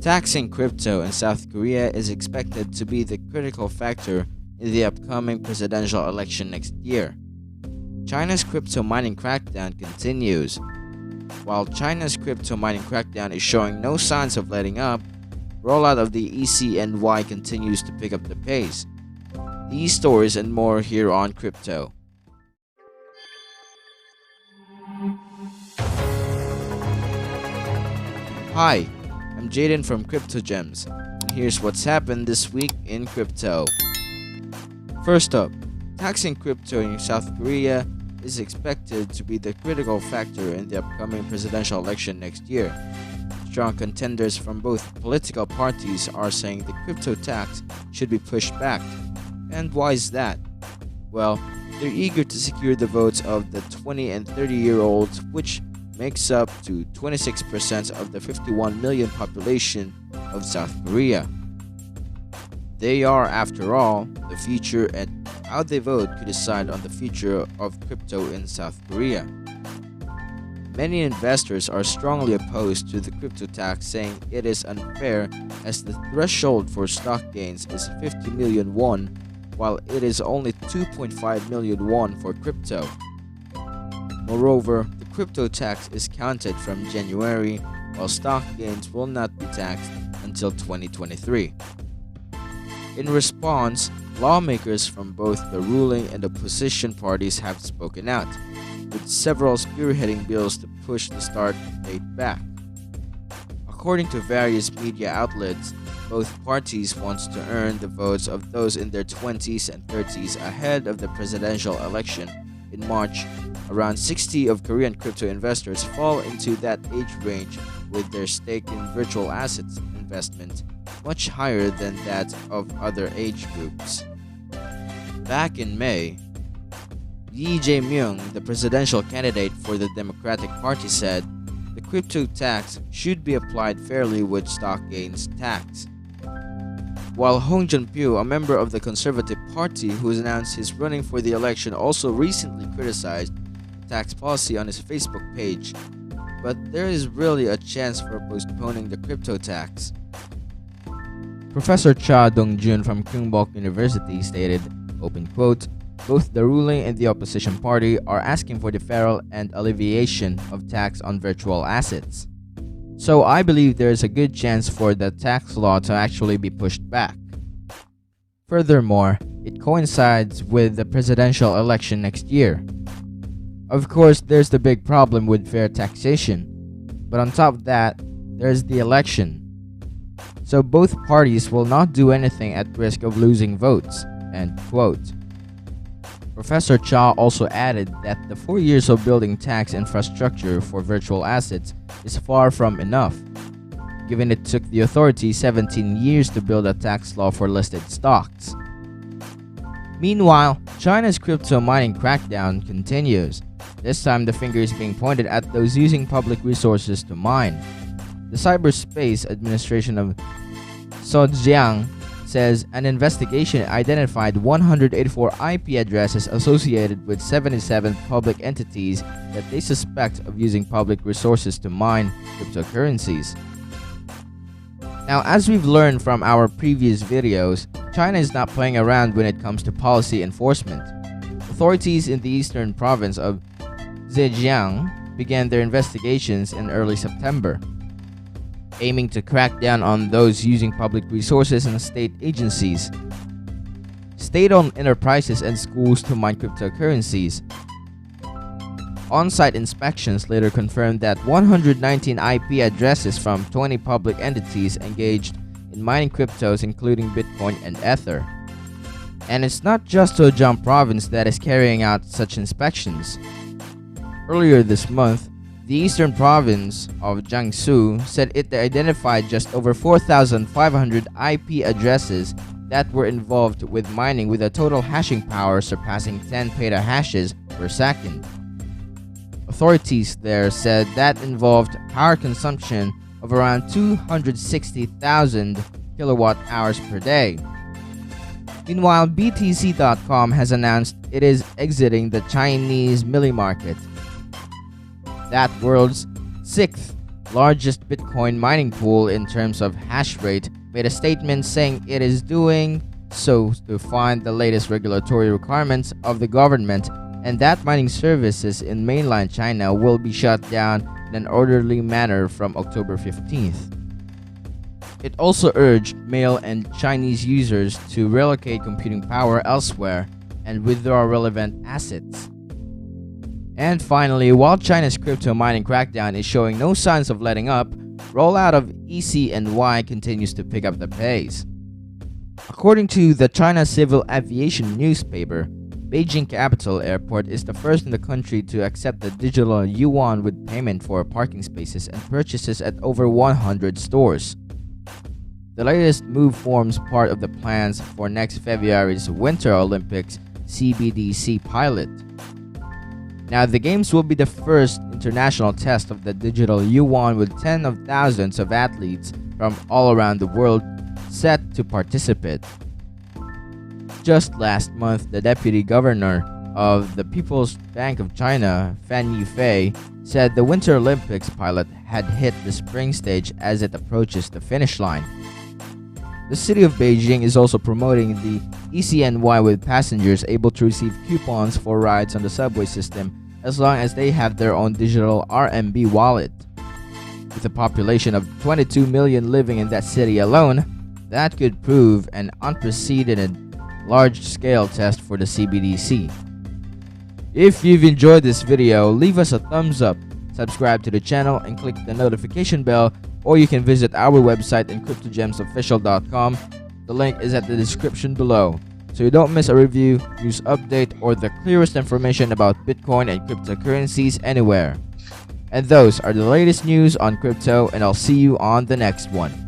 Taxing crypto in South Korea is expected to be the critical factor in the upcoming presidential election next year. China's crypto mining crackdown continues. While China's crypto mining crackdown is showing no signs of letting up, rollout of the E-CNY continues to pick up the pace. These stories and more here on Crypto. Hi, I'm Jaden from Crypto Gems, and here's what's happened this week in crypto. First up, taxing crypto in South Korea is expected to be the critical factor in the upcoming presidential election next year. Strong contenders from both political parties are saying the crypto tax should be pushed back. And why is that? Well, they're eager to secure the votes of the 20 and 30-year-olds, which makes up to 26% of the 51 million population of South Korea. They are, after all, the future, and how they vote could decide on the future of crypto in South Korea. Many investors are strongly opposed to the crypto tax, saying it is unfair as the threshold for stock gains is 50 million won, while it is only 2.5 million won for crypto. Moreover, the crypto tax is counted from January, while stock gains will not be taxed until 2023. In response, lawmakers from both the ruling and opposition parties have spoken out, with several spearheading bills to push the start date back. According to various media outlets, both parties want to earn the votes of those in their 20s and 30s ahead of the presidential election in March. Around 60 of Korean crypto investors fall into that age range, with their stake in virtual assets investment much higher than that of other age groups. Back in May, Lee Jae-myung, the presidential candidate for the Democratic Party, said the crypto tax should be applied fairly with stock gains tax. While Hong Jun-pyo, a member of the Conservative Party who has announced he's running for the election, also recently criticized the tax policy on his Facebook page. But there is really a chance for postponing the crypto tax. Professor Cha Dong-jun from Kyungbok University stated, open quote, both the ruling and the opposition party are asking for deferral and alleviation of tax on virtual assets. So I believe there is a good chance for the tax law to actually be pushed back. Furthermore, it coincides with the presidential election next year. Of course, there's the big problem with fair taxation, but on top of that, there's the election. So both parties will not do anything at risk of losing votes, end quote. Professor Cha also added that the 4 years of building tax infrastructure for virtual assets is far from enough, given it took the authorities 17 years to build a tax law for listed stocks. Meanwhile, China's crypto mining crackdown continues. This time the finger is being pointed at those using public resources to mine. The Cyberspace Administration of Zhejiang says an investigation identified 184 IP addresses associated with 77 public entities that they suspect of using public resources to mine cryptocurrencies. Now, as we've learned from our previous videos, China is not playing around when it comes to policy enforcement. Authorities in the eastern province of Zhejiang began their investigations in early September, aiming to crack down on those using public resources and state agencies, state-owned enterprises, and schools to mine cryptocurrencies. On-site inspections later confirmed that 119 IP addresses from 20 public entities engaged in mining cryptos, including Bitcoin and Ether. And it's not just Zhejiang province that is carrying out such inspections. Earlier this month, the eastern province of Jiangsu said it identified just over 4,500 IP addresses that were involved with mining, with a total hashing power surpassing 10 petahashes per second. Authorities there said that involved power consumption of around 260,000 kilowatt hours per day. Meanwhile, BTC.com has announced it is exiting the Chinese milli market, that world's sixth largest Bitcoin mining pool in terms of hash rate, made a statement saying it is doing so to find the latest regulatory requirements of the government and that mining services in mainland China will be shut down in an orderly manner from October 15th. It also urged male and Chinese users to relocate computing power elsewhere and withdraw relevant assets. And finally, while China's crypto mining crackdown is showing no signs of letting up, rollout of E-CNY continues to pick up the pace. According to the China Civil Aviation newspaper, Beijing Capital Airport is the first in the country to accept the digital yuan with payment for parking spaces and purchases at over 100 stores. The latest move forms part of the plans for next February's Winter Olympics CBDC pilot. Now, the Games will be the first international test of the digital yuan with tens of thousands of athletes from all around the world set to participate. Just last month, the deputy governor of the People's Bank of China, Fan Yifei, said the Winter Olympics pilot had hit the spring stage as it approaches the finish line. The city of Beijing is also promoting the E-CNY with passengers able to receive coupons for rides on the subway system as long as they have their own digital RMB wallet. With a population of 22 million living in that city alone, that could prove an unprecedented large-scale test for the CBDC. If you've enjoyed this video, leave us a thumbs up, subscribe to the channel, and click the notification bell, or you can visit our website at cryptogemsofficial.com. The link is at the description below, so you don't miss a review, news update, or the clearest information about Bitcoin and cryptocurrencies anywhere. And those are the latest news on crypto, and I'll see you on the next one.